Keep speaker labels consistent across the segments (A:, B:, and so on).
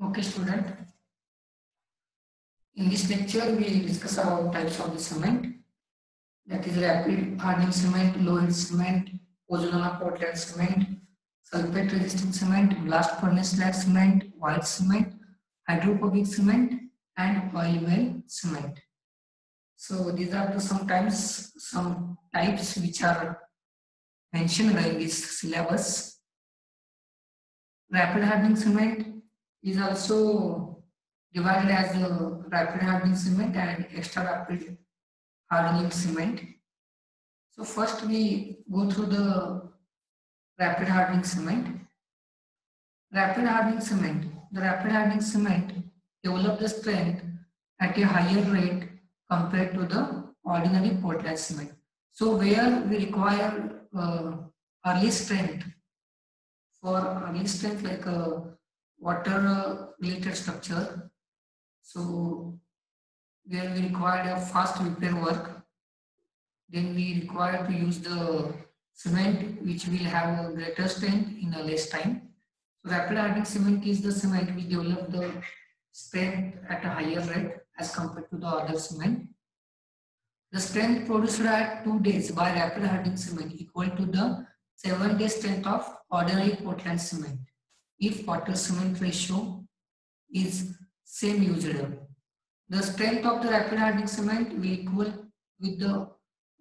A: Okay, student. In this lecture, we discuss about types of the cement. That is rapid hardening cement, low yield cement, pozzolana Portland cement, sulfate resistant cement, blast furnace slag cement, white cement, hydrophobic cement, and oil well cement. So these are the sometimes some types which are mentioned in this syllabus. Rapid hardening cement is also divided as a rapid hardening cement and extra rapid hardening cement. So first we go through the rapid hardening cement. Rapid hardening cement. The rapid hardening cement develop the strength at a higher rate compared to the ordinary Portland cement. So where we require early strength, for early strength like a water related structure, so where we require a fast repair work, then we require to use the cement which will have a greater strength in a less time. So rapid hardening cement is the cement which develop the strength at a higher rate as compared to the other cement. The strength produced at 2 days by rapid hardening cement equal to the 7-day strength of ordinary Portland cement if water cement ratio is same usual. The strength of the rapid hardening cement will equal with the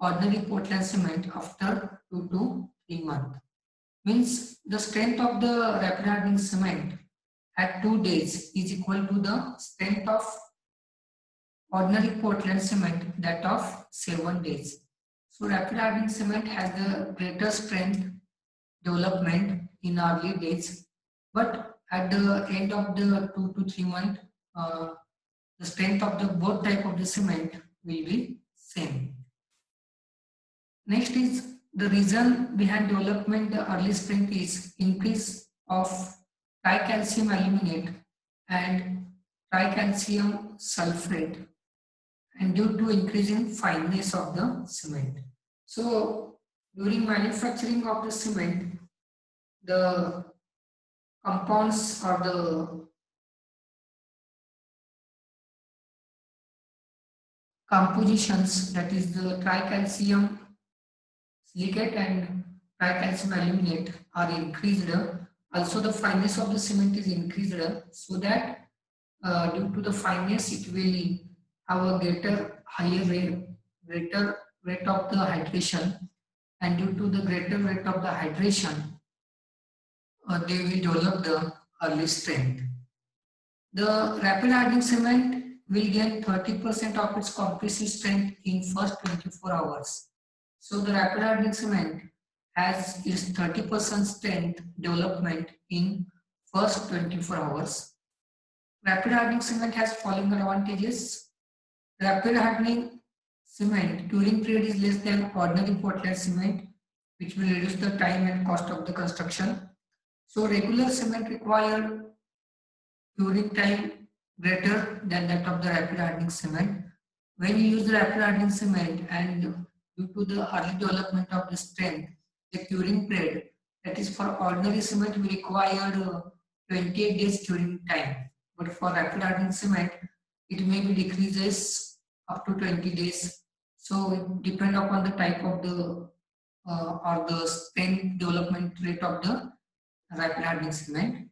A: ordinary Portland cement after 2 to 3 months. Means the strength of the rapid hardening cement at 2 days is equal to the strength of ordinary Portland cement that of 7 days. So rapid hardening cement has the greater strength development in early days, but at the end of the 2 to 3 months, the strength of the both type of the cement will be same. Next is the reason behind development the early strength is increase of tricalcium aluminate and tricalcium sulfate and due to increasing fineness of the cement. So during manufacturing of the cement, the compounds or the compositions, that is the tricalcium silicate and tricalcium aluminate are increased. Also the fineness of the cement is increased so that due to the fineness it will have a higher rate of the hydration, and due to the greater rate of the hydration they will develop the early strength. The rapid hardening cement will gain 30% of its compressive strength in first 24 hours. So the rapid hardening cement has its 30% strength development in first 24 hours. Rapid hardening cement has following advantages. Rapid hardening cement curing period is less than ordinary Portland cement, which will reduce the time and cost of the construction. So regular cement require curing time greater than that of the rapid hardening cement. When you use the rapid hardening cement and due to the early development of the strength, the curing period, that is for ordinary cement we require 28 days curing time, but for rapid hardening cement it may be decreases up to 20 days. So it depends upon the type of the or the strength development rate of the rapid hardening cement.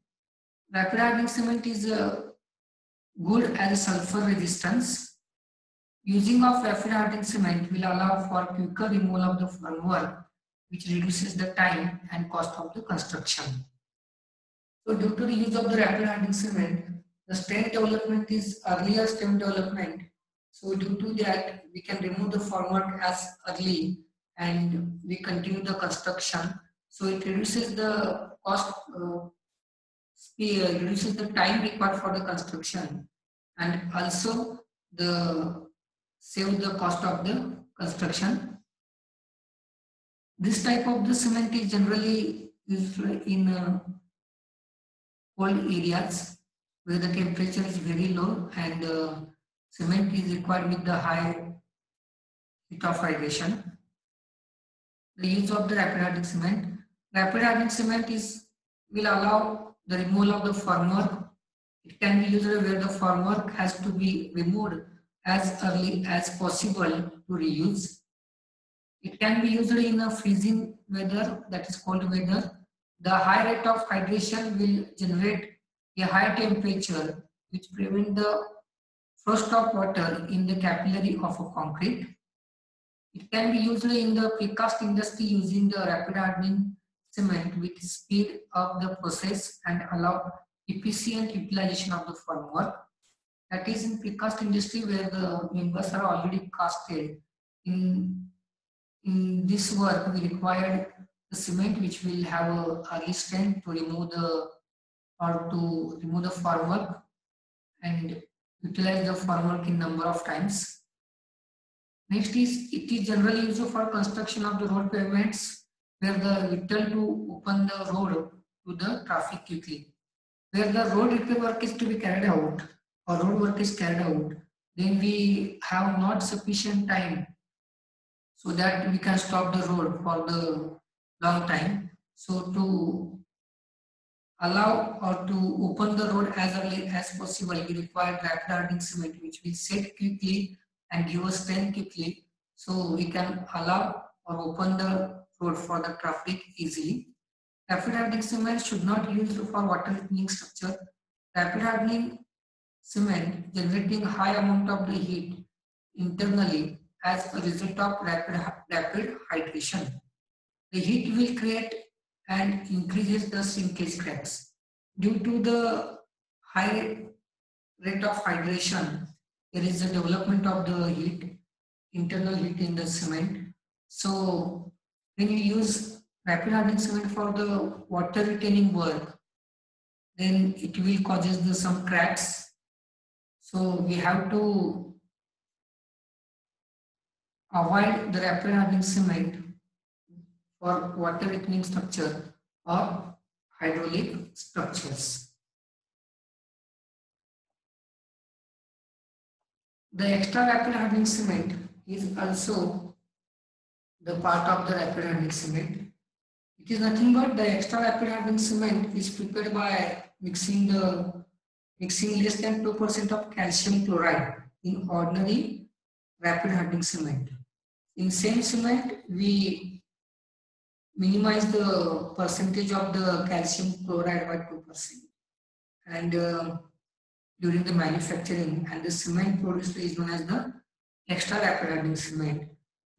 A: Rapid hardening cement is good as a sulfur resistance. Using of rapid hardening cement will allow for quicker removal of the formwork, which reduces the time and cost of the construction. So due to the use of the rapid hardening cement, the strength development is earlier strength development. So due to that, we can remove the formwork as early and we continue the construction. So it reduces the cost, reduces the time required for the construction, and also the save the cost of the construction. This type of the cement is generally used in cold areas where the temperature is very low and cement is required with the high heat of hydration. The use of the rapid hardening cement. Rapid hardening cement will allow the removal of the formwork It can be used where the formwork has to be removed as early as possible to reuse. It can be used in a freezing weather, that is cold weather. The high rate of hydration will generate a high temperature which prevent the frost of water in the capillary of a concrete. It can be used in the precast industry using the rapid hardening cement which speed up the process and allow efficient utilization of the formwork. That is in precast industry where the members are already casted. In this work, we required the cement which will have a early strength to remove the formwork and utilize the formwork in number of times. Next is it is generally used for construction of the road pavements where the vital to open the road to the traffic quickly. Where the road repair work is to be carried out or road work is carried out, then we have not sufficient time so that we can stop the road for the long time. So to allow or to open the road as early as possible, we require rapid hardening cement which will set quickly and give us strength quickly, so we can allow or open the road for the traffic easily. Rapid hardening cement should not use for water retaining structure. Rapid hardening cement generating high amount of the heat internally as a result of rapid hydration. The heat will create and increases the shrinkage cracks. Due to the high rate of hydration, there is a development of the heat, internal heat in the cement. So when you use rapid hardening cement for the water retaining work, then it will causes some cracks. So we have to avoid the rapid hardening cement for water retaining structure or hydraulic structures. The extra rapid hardening cement is also the part of the rapid hardening cement. It is nothing but the extra rapid hardening cement is prepared by mixing less than 2% of calcium chloride in ordinary rapid hardening cement. In same cement, we minimize the percentage of the calcium chloride by 2%. And during the manufacturing, and the cement produced is known as the extra rapid hardening cement.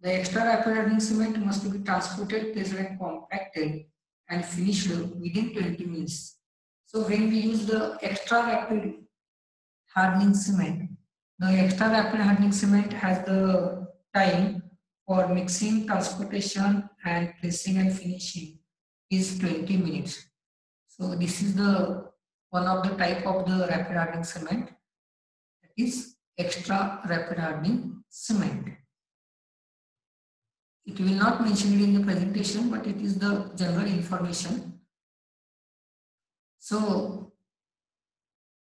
A: The extra rapid hardening cement must be transported, pressed and compacted and finished within 20 minutes. So when we use the extra rapid hardening cement, the extra rapid hardening cement has the time for mixing, transportation and pressing and finishing is 20 minutes. So this is the one of the type of the rapid hardening cement, that is extra rapid hardening cement. It will not mention it in the presentation, but it is the general information. So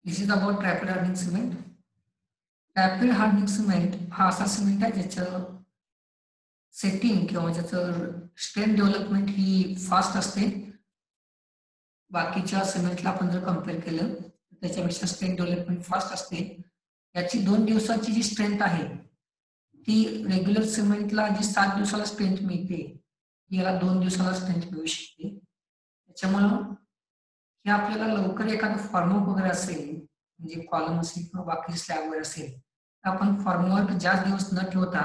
A: this is about rapid hardening cement. Rapid hardening cement हा असा cement आहे ज्याचं setting किंवा ज्याचं strength development ही fast असते. बाकीच्या सिमेंटला आपण जर कम्पेअर केलं तर त्याच्यापेक्षा स्ट्रेंथ डेव्हलपमेंट फास्ट असते. याची 2 दिवसाची जी स्ट्रेंथ आहे ती रेग्युलर सिमेंटला जी 7 दिवसाला स्ट्रेंथ मिळते याला 2 दिवसाला स्ट्रेंथ मिळू शकते. त्याच्यामुळं हे आपल्याला लवकर एखादं फॉर्मवर्क वगैरे असेल म्हणजे कॉलम असेल किंवा बाकी स्लॅब वगैरे असेल तर आपण फॉर्मवर्क जास्त दिवस न ठेवता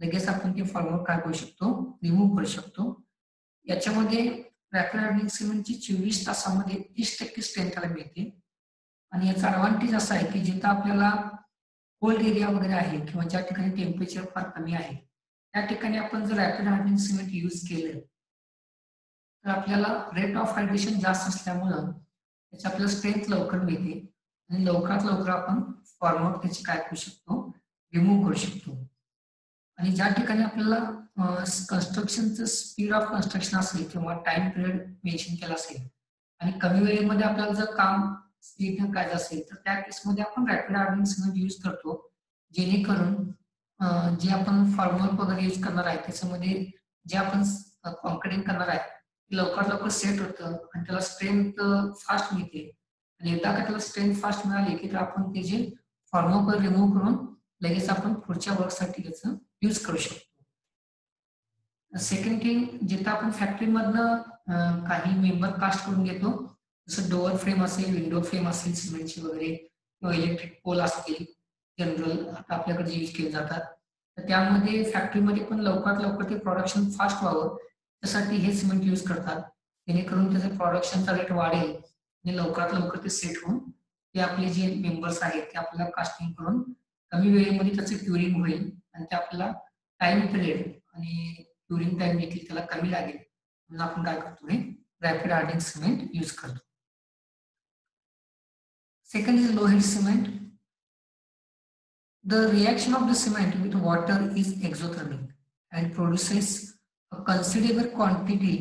A: लगेच आपण ते फॉर्मवर्क काय करू शकतो, रिमूव्ह करू शकतो. याच्यामध्ये रॅपिड हार्डनिंग सिमेंटची 24 तासामध्ये 30% स्ट्रेंथ त्याला मिळते. आणि याचा ऍडव्हान्टेज असा आहे की जिथं आपल्याला कोल्ड एरिया वगैरे आहे किंवा ज्या ठिकाणी टेम्परेचर फार कमी आहे त्या ठिकाणी आपण जर रॅपिड हार्डनिंग सिमेंट यूज केलं तर आपल्याला रेट ऑफ हायड्रेशन जास्त असल्यामुळं त्याची आपल्याला स्ट्रेंथ लवकर मिळते आणि लवकरात लवकर आपण फॉर्मवर्क त्याची काय करू शकतो, रिमूव्ह करू शकतो. आणि ज्या ठिकाणी आपल्याला कन्स्ट्रक्शनचं स्पीड ऑफ कन्स्ट्रक्शन असेल किंवा टाइम पिरियड मेन्शन केला असेल आणि कमी वेळेमध्ये आपल्याला जर काम स्पीडनं करायचं असेल तर त्या केसमध्ये आपण रॅपिड हार्डनिंग सिमेंट यूज करतो. जेणेकरून जे आपण फॉर्मवर्क वगैरे यूज करणार आहे त्याच्यामध्ये जे आपण कॉन्क्रीटिंग करणार आहे ते लवकर सेट होतं आणि त्याला स्ट्रेंथ फास्ट मिळते आणि एकदा का त्याला स्ट्रेंथ फास्ट मिळाली की तर आपण ते जे फॉर्मोकर रिमूव्ह करून लगेच आपण पुढच्या वर्कसाठी त्याचं यूज करू शकतो. सेकंड थिंग, जिथं आपण फॅक्टरीमधनं काही मेंबर कास्ट करून घेतो, जसं डोअर फ्रेम असेल, विंडो फ्रेम असेल सिमेंटची वगैरे, किंवा इलेक्ट्रिक पोल असतील जनरल आता आपल्याकडे यूज केले जातात, तर त्यामध्ये फॅक्टरीमध्ये पण लवकरात लवकर ते प्रोडक्शन फास्ट व्हावं त्यासाठी हे सिमेंट यूज करतात, जेणेकरून त्याचं प्रोडक्शनचा रेट वाढेल आणि लवकरात लवकर ते सेट होऊन ते आपले जे मेंबर्स आहेत ते आपल्याला कास्टिंग करून कमी वेळेमध्ये त्याचं क्युरिंग होईल आणि ते आपल्याला टाइम पिरियड आणि क्युरिंग टाइम देखील त्याला कमी लागेल म्हणून आपण काय करतो, हे रॅपिड हार्डनिंग सिमेंट यूज करतो. Second is low heat cement. The reaction of the cement with water is exothermic and produces a considerable quantity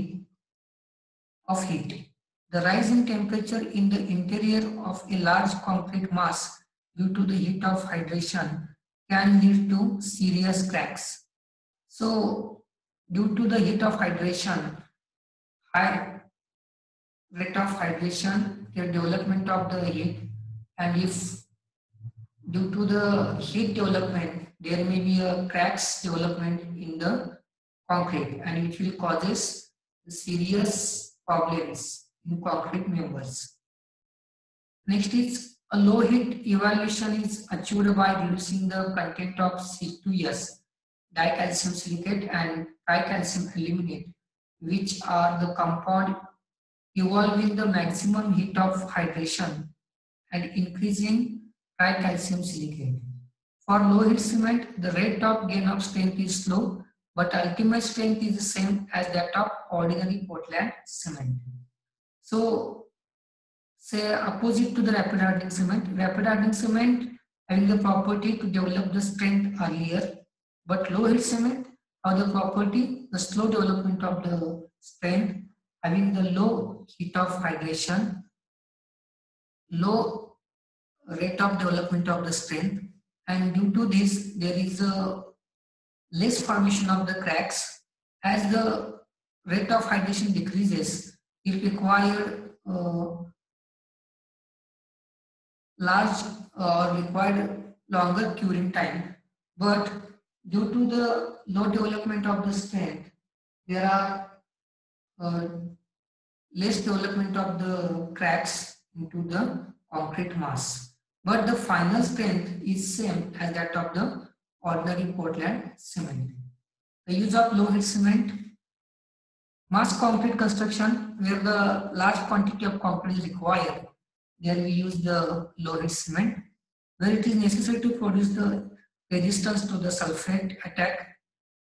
A: of heat. The rise in temperature in the interior of a large concrete mass due to the heat of hydration can lead to serious cracks. So, due to the heat of hydration, high rate of hydration, the development of the heat, and if due to the heat development, there may be a cracks development in the concrete and it will causes serious problems in concrete members. Next is a low heat evaluation is achieved by reducing the content of C2S, dicalcium silicate and tricalcium aluminate, which are the compound evolving the maximum heat of hydration and increasing tricalcium silicate. For low heat cement, the rate of gain of strength is slow, but ultimate strength is the same as that of ordinary Portland cement. So, say opposite to the rapid hardening cement, rapid hardening cement having the property to develop the strength earlier, but low heat cement have the property, the slow development of the strength, having the low heat of hydration, low rate of development of the strength, and due to this there is a less formation of the cracks. As the rate of hydration decreases, it requires large or required longer curing time, but due to the low development of the strength there are less development of the cracks into the concrete mass, but the final strength is same as that of the ordinary Portland cement. The use of low heat cement, mass concrete construction where the large quantity of concrete is required, there we use the low heat cement. Where it is necessary to produce the resistance to the sulfate attack,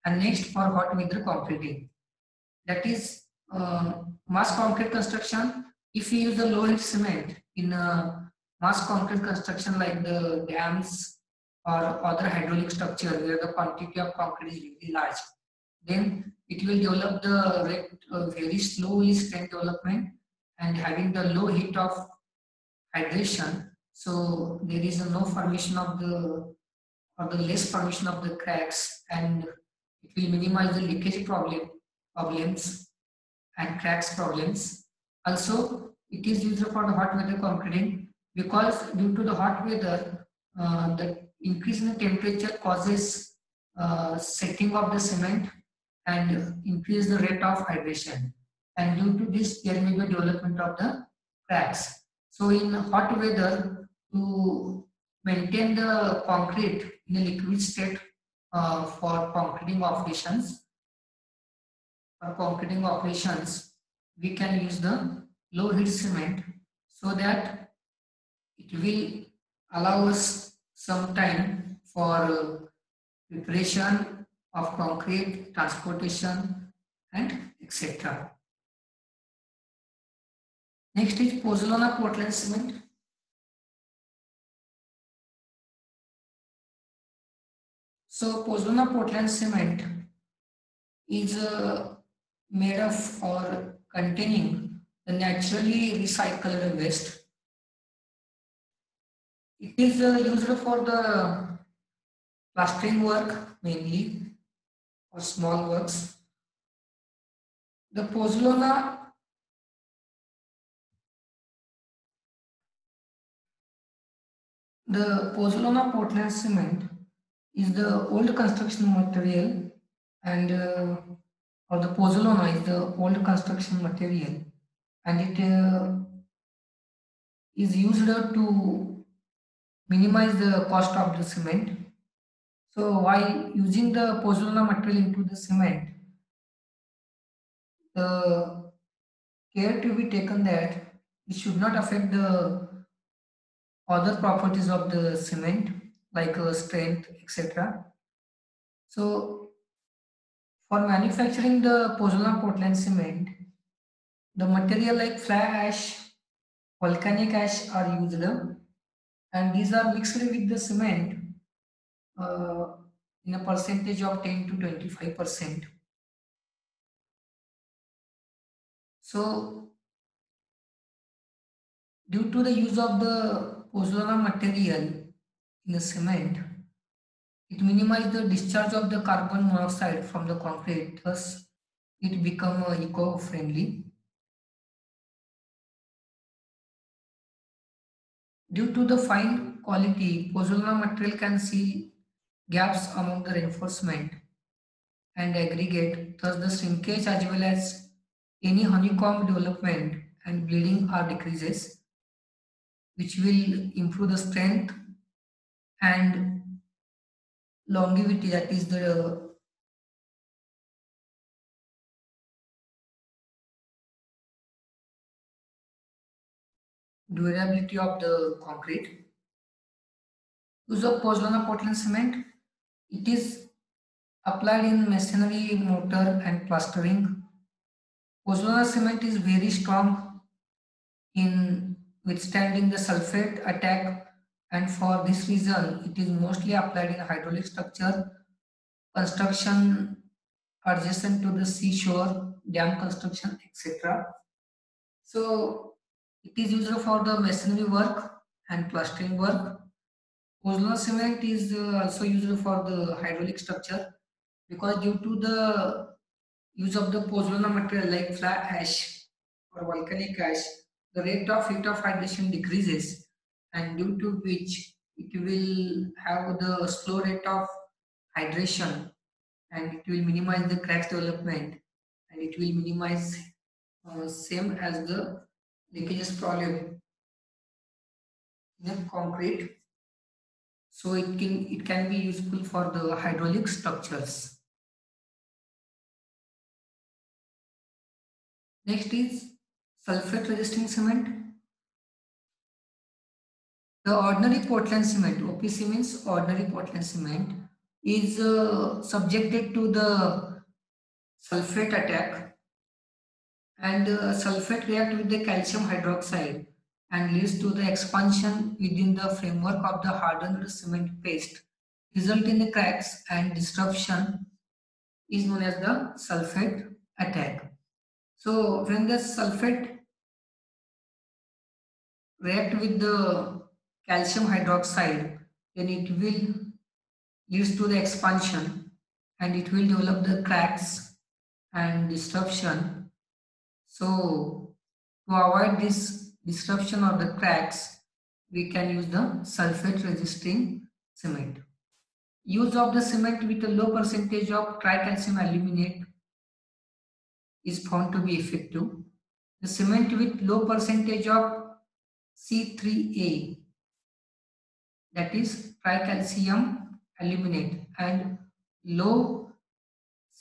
A: and next for hot weather concreting, that is mass concrete construction. If we use the low heat cement in mass concrete construction like the dams or other hydraulic structure where the quantity of concrete is really large, then it will develop the rate very slowly strength development and having the low heat of hydration. So there is no formation of the or the less formation of the cracks, and it will minimize the leakage problems and cracks problems. Also, it is used for the hot weather concreting because due to the hot weather, the increase in the temperature causes setting of the cement and increase the rate of hydration. And due to this, there may be development of the cracks. So in hot weather, to maintain the concrete in a liquid state for concreting operations, we can use the low heat cement so that it will allow us some time for preparation of concrete, transportation, and etc. Next is Pozzolana Portland cement. So Pozzolana Portland cement is made of or containing the naturally recycled waste. It is used for the plastering work mainly or small works. The Pozzolana The Pozzolana Portland cement is the old construction material, and or the Pozzolana is the old construction material, and it is used to minimize the cost of the cement. So while using the Pozzolana material into the cement, the care to be taken that it should not affect the other properties of the cement like strength, etc. So for manufacturing the Pozzolana Portland cement, the material like fly ash, volcanic ash are used, and these are mixed with the cement uh, in a percentage of 10 to 25%. So due to the use of the Pozzolana material in the cement, it minimizes the discharge of the carbon monoxide from the concrete, thus it become eco-friendly. Due to the fine quality, Pozzolana material can see gaps among the reinforcement and aggregate, thus the shrinkage as well as any honeycomb development and bleeding are decreases, which will improve the strength and longevity, that is the durability of the concrete. Use of Pozzolana Portland cement, it is applied in masonry, mortar and plastering. Pozzolana cement is very strong in withstanding the sulfate attack, and for this reason it is mostly applied in hydraulic structure, construction adjacent to the seashore, dam construction, etc. So it is used for the masonry work and plastering work. Pozzolana cement is also used for the hydraulic structure because due to the use of the Pozzolana material like fly ash or volcanic ash, the rate of heat of hydration decreases, and due to which it will have the slow rate of hydration, and it will minimize the cracks development, and it will minimize same as the leakages problem in a concrete. So it can be useful for the hydraulic structures. Next is sulfate resisting cement. The ordinary Portland cement, OPC means ordinary Portland cement, is subjected to the sulfate attack, and sulfate react with the calcium hydroxide and leads to the expansion within the framework of the hardened cement paste, result in the cracks and disruption is known as the sulfate attack. So when the sulfate react with the calcium hydroxide, then it will leads to the expansion and it will develop the cracks and disruption. So to avoid this disruption or the cracks, we can use the sulfate resisting cement. Use of the cement with a low percentage of tricalcium aluminate is found to be effective. The cement with low percentage of C3A, that is tricalcium aluminate, and low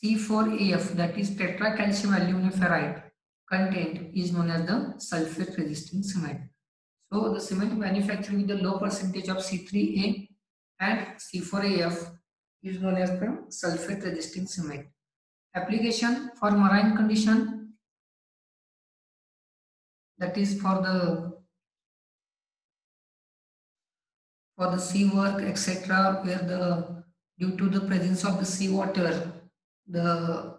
A: C4AF, that is tetracalcium aluminum ferrite content is known as the sulfate resisting cement. So the cement manufactured with the low percentage of C3A and C4AF is known as the sulfate resisting cement. Application for marine condition, that is for the sea work, etc., where the due to the presence of the sea water, the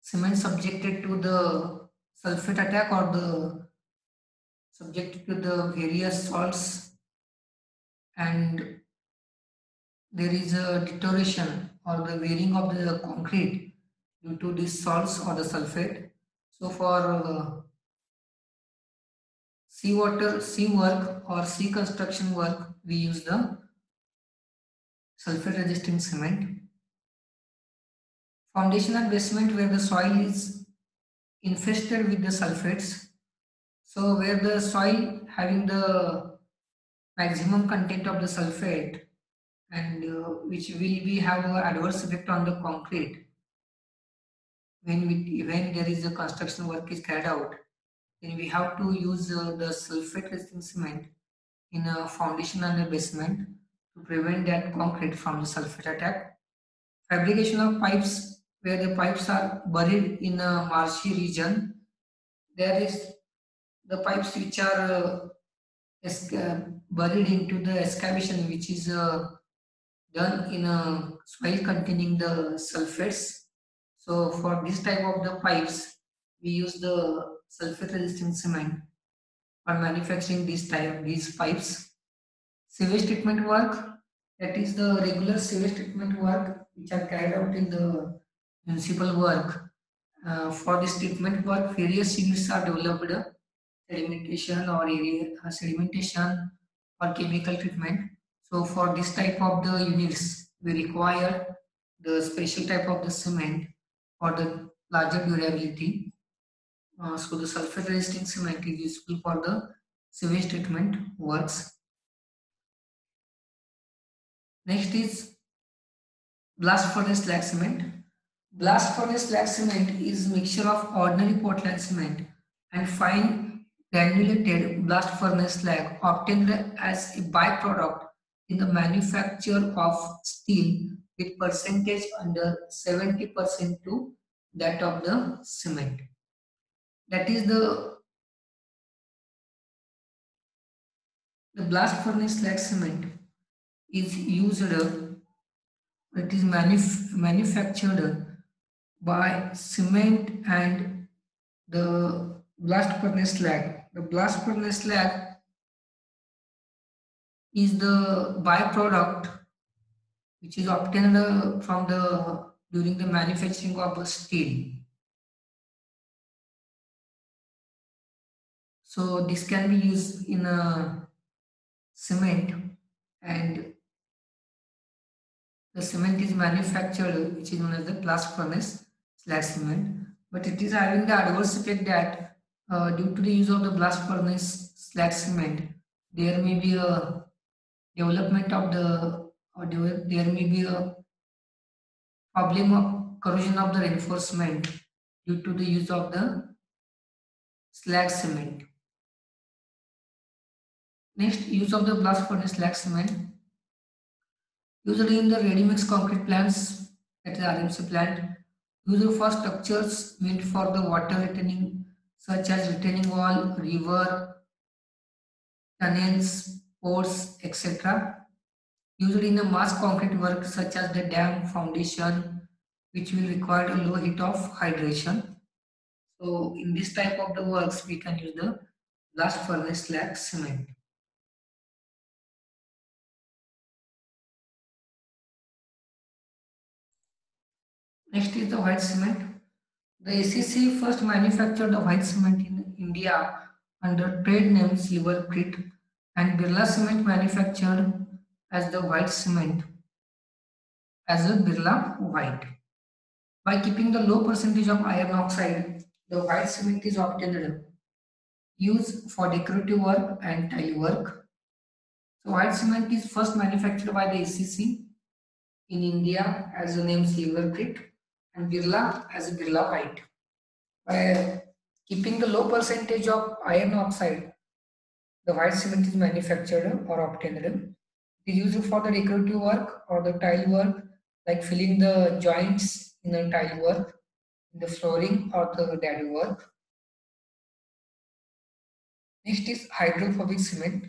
A: cement subjected to the sulfate attack or the subjected to the various salts, and there is a deterioration or the wearing of the concrete due to these salts or the sulfate. So for sea work or sea construction work, we use the sulfate resistant cement. Foundational basement, where the soil is infested with the sulfates. So where the soil having the maximum content of the sulfate, and which will be have an adverse effect on the concrete when there is a construction work is carried out, then we have to use the sulfate resistant cement in a foundation and a basement to prevent that concrete from the sulfate attack. Fabrication of pipes, where the pipes are buried in a marshy region, there is the pipes which are buried into the excavation, which is done in a soil containing the sulfates. So for this type of the pipes, we use the sulfate resistant cement for manufacturing these pipes. Sewage treatment work, that is the regular sewage treatment work which are carried out in the municipal work. For this treatment work, various units are developed: sedimentation or sedimentation or chemical treatment. So for this type of the units, we require the special type of the cement for the larger durability. So the sulfate resistant cement is useful for the sewage treatment works. Next is blast furnace slag cement. Blast furnace slag cement is mixture of ordinary Portland cement and fine granulated blast furnace slag obtained as a byproduct in the manufacture of steel with percentage under 70% to that of the cement. That is the blast furnace slag cement is used, it is manufactured by cement and the blast furnace slag. The blast furnace slag is the byproduct which is obtained from the during the manufacturing of steel. So this can be used in a cement, and the cement is manufactured, which is known as the blast furnace slag cement. But it is having the adverse effect that due to the use of the blast furnace slag cement, there may be a development of the, or there may be a problem of corrosion of the reinforcement due to the use of the slag cement. Next, use of the blast furnace slag cement. Usually in the ready-mix concrete plants, that is RMC plant, used for structures meant for the water retaining, such as retaining wall, river, tunnels, ports, etc. Usually in the mass concrete work such as the dam, foundation, which will require a low heat of hydration. So in this type of the works, we can use the blast furnace slag cement. Next is the white cement. The ACC first manufactured the white cement in India under trade name Silvergrit, and Birla Cement manufactured as the white cement as a Birla White. By keeping the low percentage of iron oxide, the white cement is obtained, used for decorative work and tile work. So white cement is first manufactured by the ACC in India as the name Silvergrit and Birla as a Birla White. By keeping the low percentage of iron oxide, the white cement is manufactured or obtained. It is used for the decorative work or the tile work, like filling the joints in the tile work, in the flooring or the dadi work. Next is hydrophobic cement.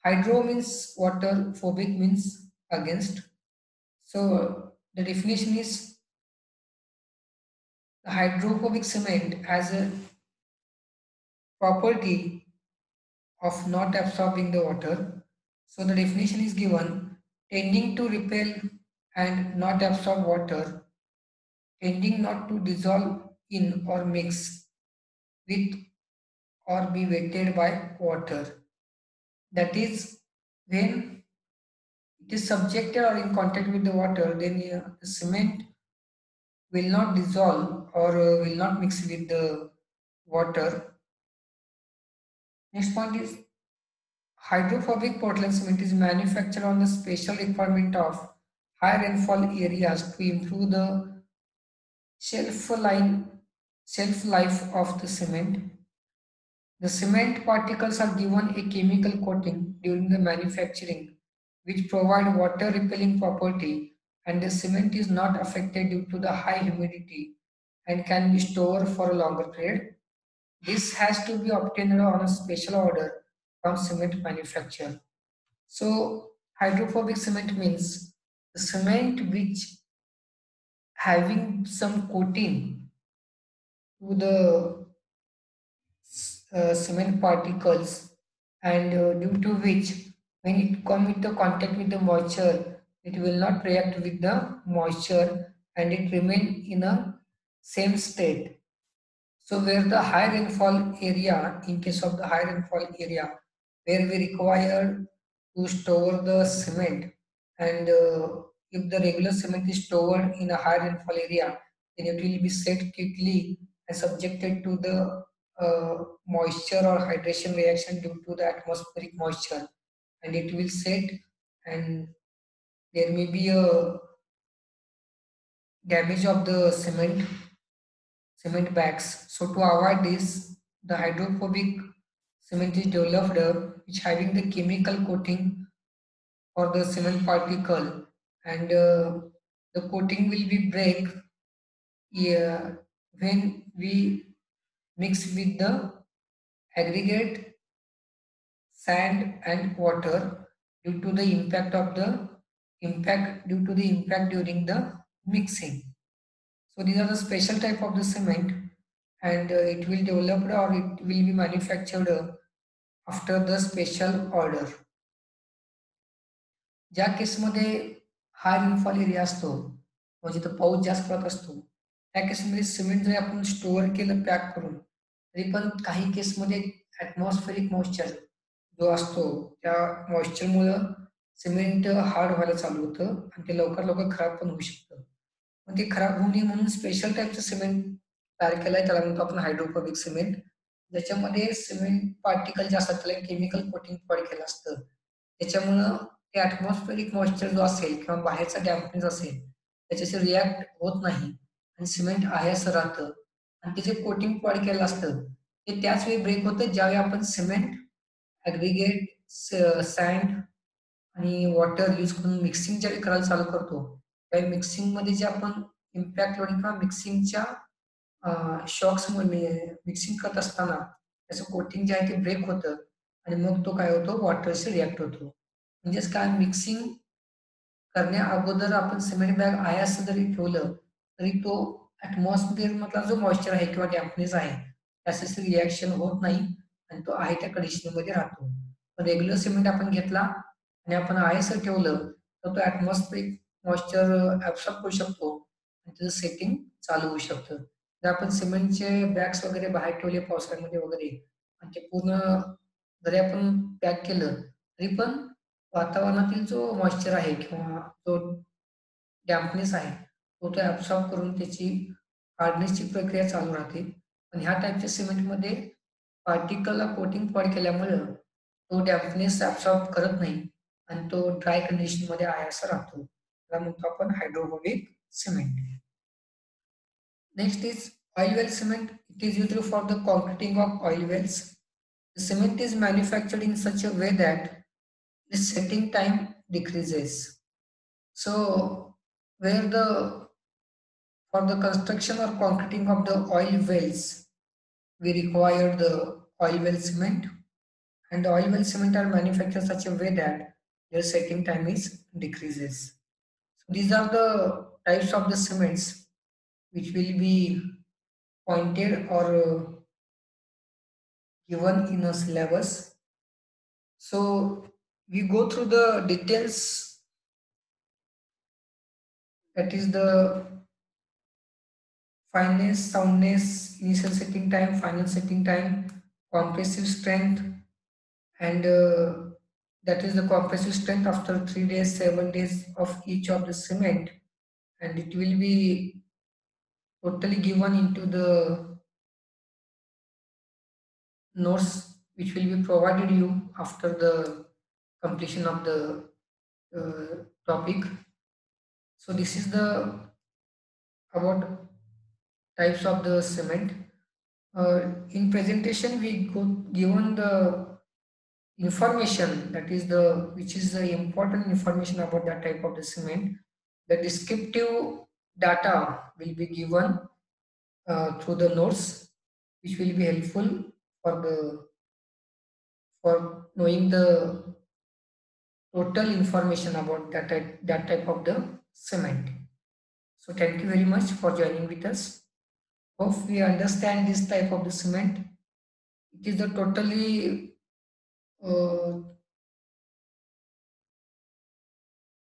A: Hydro means water, phobic means against. So the definition is the hydrophobic cement has a property of not absorbing the water. So the definition is given: tending to repel and not absorb water, tending not to dissolve in or mix with or be wetted by water. That is, when it is subjected or in contact with the water, then the cement will not dissolve or will not mix with the water. Next point is hydrophobic Portland cement is manufactured on the special requirement of high rainfall areas to improve the shelf line shelf life of the cement. The cement particles are given a chemical coating during the manufacturing, which provide water repelling property, and the cement is not affected due to the high humidity and can be stored for a longer period. This has to be obtained on a special order from cement manufacturer. So hydrophobic cement means the cement which having some coating to the cement particles, and due to which when it come into contact with the moisture it will not react with the moisture and it remain in a same state. So where the high rainfall area, in case of the high rainfall area where we require to store the cement, and if the regular cement is stored in a high rainfall area, then it will be set quickly and subjected to the moisture or hydration reaction due to the atmospheric moisture, and it will set, and there may be a damage of the cement bags. So to avoid this, the hydrophobic cement is developed which having the chemical coating for the cement particle, and the coating will be break, yeah, when we mix with the aggregate sand and water due to the impact during the mixing. So these are the special type of the cement, and it will develop or it will be manufactured after the special order. ज्या केसमध्ये हाय rainfall area असतो म्हणजे तो पाऊस जास्त पडत असतो त्या केसमध्ये सिमेंट जरी आपण स्टोअर केलं पॅक करून तरी पण काही केसमध्ये ॲटमॉस्फेरिक मॉइश्चर जो असतो त्या मॉइश्चरमुळं सिमेंट हार्ड व्हायला चालू होतं आणि ते लवकर लवकर खराब पण होऊ शकतं. मग ते खराब होऊ नये म्हणून स्पेशल टाईपचं सिमेंट तयार केलं आहे, त्याला म्हणतो आपण हायड्रोफोबिक सिमेंट. ज्याच्यामध्ये सिमेंट पार्टिकल जे असतात त्याला केमिकल कोटिंग प्रोव्हाइड केलं असतं. त्याच्यामुळं ते ॲटमॉस्फेरिक मॉइश्चर जो असेल किंवा बाहेरचा डॅम्पनेस असेल त्याच्याशी रिॲक्ट होत नाही आणि सिमेंट आहे असं राहतं, आणि ते जे कोटिंग प्रोव्हाइड केलं असतं ते त्याच वेळी ब्रेक होतं ज्यावेळी आपण सिमेंट ॲग्रिगेट सँड आणि वॉटर यूज करून मिक्सिंग ज्यावेळी करायला चालू करतो त्यावेळी मिक्सिंगमध्ये जे आपण इम्पॅक्ट लोडिंग किंवा मिक्सिंगच्या शॉक्समुळे मिक्सिंग करत असताना त्याचं कोटिंग जे आहे ते ब्रेक होतं आणि मग तो काय होतो वॉटरशी रिॲक्ट होतो. म्हणजेच काय मिक्सिंग करण्या अगोदर आपण सिमेंट बॅग आहे असं जरी ठेवलं तरी तो ॲटमॉस्फिअर मधला जो मॉइश्चर आहे किंवा डॅम्पनेस आहे त्याच्याशी रिॲक्शन होत नाही आणि तो आहे त्या कंडिशनमध्ये राहतो. पण रेग्युलर सिमेंट आपण घेतला आणि आपण आहे असं ठेवलं तर तो ॲटमॉस्फिअरिक मॉइश्चर ॲब्सॉर्ब करू शकतो आणि त्याचं सेटिंग चालू होऊ शकतं. जर आपण सिमेंटचे बॅग्स वगैरे बाहेर ठेवले पावसाळ्यामध्ये वगैरे आणि ते पूर्ण जरी आपण पॅक केलं तरी पण वातावरणातील जो मॉइश्चर आहे किंवा जो डॅम्पनेस आहे तो ॲब्सॉर्ब करून त्याची हार्डनेसची प्रक्रिया चालू राहते. पण ह्या टाईपच्या सिमेंटमध्ये पार्टिकलला कोटिंग प्रोव्हाइड केल्यामुळं तो डॅम्पनेस ॲब्सॉर्ब करत नाही आणि तो ड्राय कंडिशनमध्ये आहे असं राहतो. त्याला म्हणतो आपण hydrophobic cement. Next is oil well cement. It is used for the concreting of oil wells. The cement is manufactured in such a way that the setting time decreases. So where the for the construction or concreting of the oil wells, we require the oil well cement, and the oil well cement are manufactured such a way that their setting time is decreases. So these are the types of the cements which will be pointed or given in a syllabus. So we go through the details, that is the fineness, soundness, initial setting time, final setting time, compressive strength, and that is the compressive strength after 3 days, 7 days of each of the cement, and it will be totally given into the notes which will be provided you after the completion of the topic. So this is the about types of the cement. In presentation, we go given the information, that is the which is the important information about that type of the cement. The descriptive data will be given through the notes, which will be helpful for the for knowing the total information about that type of the cement. So thank you very much for joining with us. Hope we understand this type of the cement. It is a totally